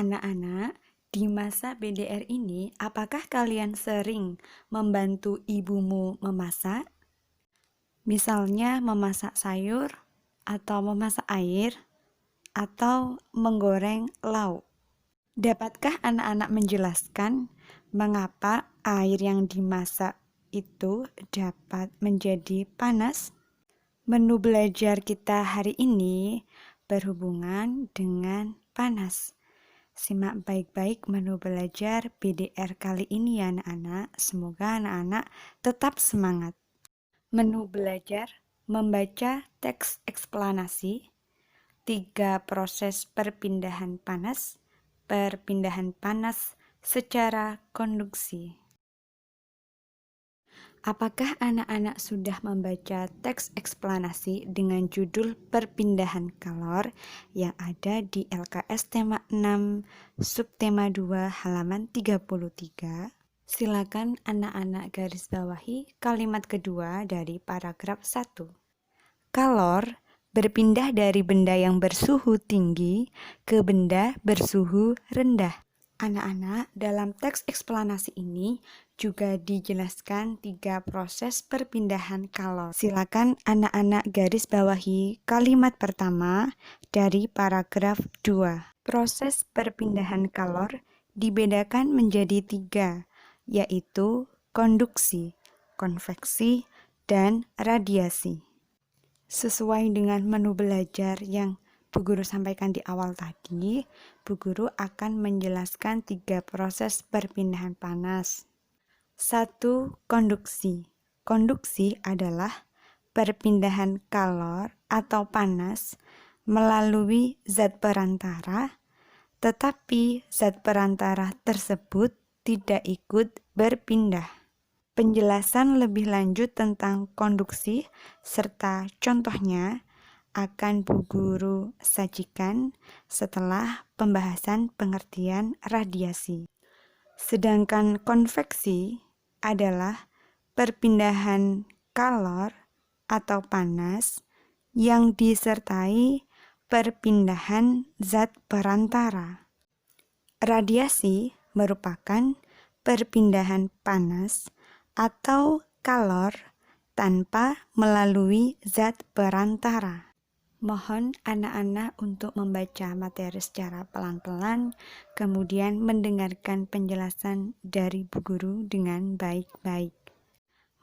Anak-anak, di masa BDR ini, apakah kalian sering membantu ibumu memasak? Misalnya memasak sayur, atau memasak air, atau menggoreng lauk. Dapatkah anak-anak menjelaskan mengapa air yang dimasak itu dapat menjadi panas? Menu belajar kita hari ini berhubungan dengan panas. Simak baik-baik menu belajar BDR kali ini ya anak-anak. Semoga anak-anak tetap semangat. Menu belajar membaca teks eksplanasi, 3 proses perpindahan panas secara konduksi. Apakah anak-anak sudah membaca teks eksplanasi dengan judul perpindahan kalor yang ada di LKS tema 6 subtema 2 halaman 33? Silakan anak-anak garis bawahi kalimat kedua dari paragraf 1. Kalor berpindah dari benda yang bersuhu tinggi ke benda bersuhu rendah. Anak-anak, dalam teks eksplanasi ini juga dijelaskan 3 proses perpindahan kalor. Silakan anak-anak garis bawahi kalimat pertama dari paragraf 2. Proses perpindahan kalor dibedakan menjadi 3, yaitu konduksi, konveksi, dan radiasi. Sesuai dengan menu belajar yang Bu Guru sampaikan di awal tadi, Bu Guru akan menjelaskan 3 proses perpindahan panas. 1. Konduksi. Konduksi adalah perpindahan kalor atau panas melalui zat perantara, tetapi zat perantara tersebut tidak ikut berpindah. Penjelasan lebih lanjut tentang konduksi serta contohnya akan Bu Guru sajikan setelah pembahasan pengertian radiasi. Sedangkan konveksi adalah perpindahan kalor atau panas yang disertai perpindahan zat perantara. Radiasi merupakan perpindahan panas atau kalor tanpa melalui zat perantara. Mohon anak-anak untuk membaca materi secara pelan-pelan, kemudian mendengarkan penjelasan dari Bu Guru dengan baik-baik.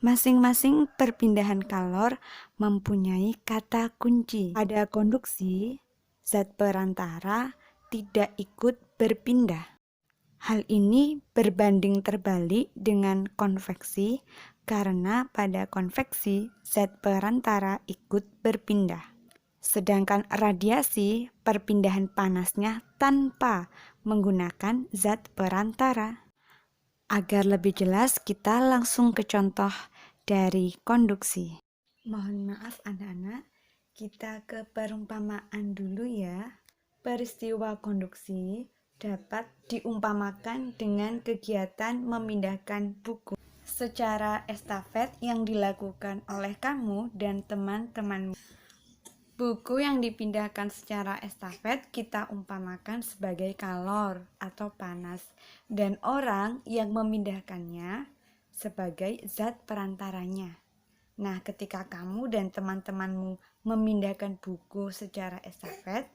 Masing-masing perpindahan kalor mempunyai kata kunci. Pada konduksi, zat perantara tidak ikut berpindah. Hal ini berbanding terbalik dengan konveksi, karena pada konveksi zat perantara ikut berpindah. Sedangkan radiasi perpindahan panasnya tanpa menggunakan zat perantara. Agar lebih jelas, kita langsung ke contoh dari konduksi. Mohon maaf anak-anak, kita ke perumpamaan dulu ya. Peristiwa konduksi dapat diumpamakan dengan kegiatan memindahkan buku secara estafet yang dilakukan oleh kamu dan teman-temanmu. Buku yang dipindahkan secara estafet kita umpamakan sebagai kalor atau panas, dan orang yang memindahkannya sebagai zat perantaranya. Nah, ketika kamu dan teman-temanmu memindahkan buku secara estafet,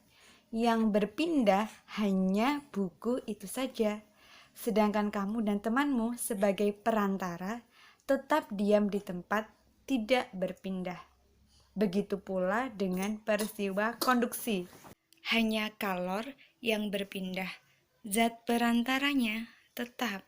yang berpindah hanya buku itu saja. Sedangkan kamu dan temanmu sebagai perantara tetap diam di tempat, tidak berpindah. Begitu pula dengan peristiwa konduksi. Hanya kalor yang berpindah, zat perantaranya tetap.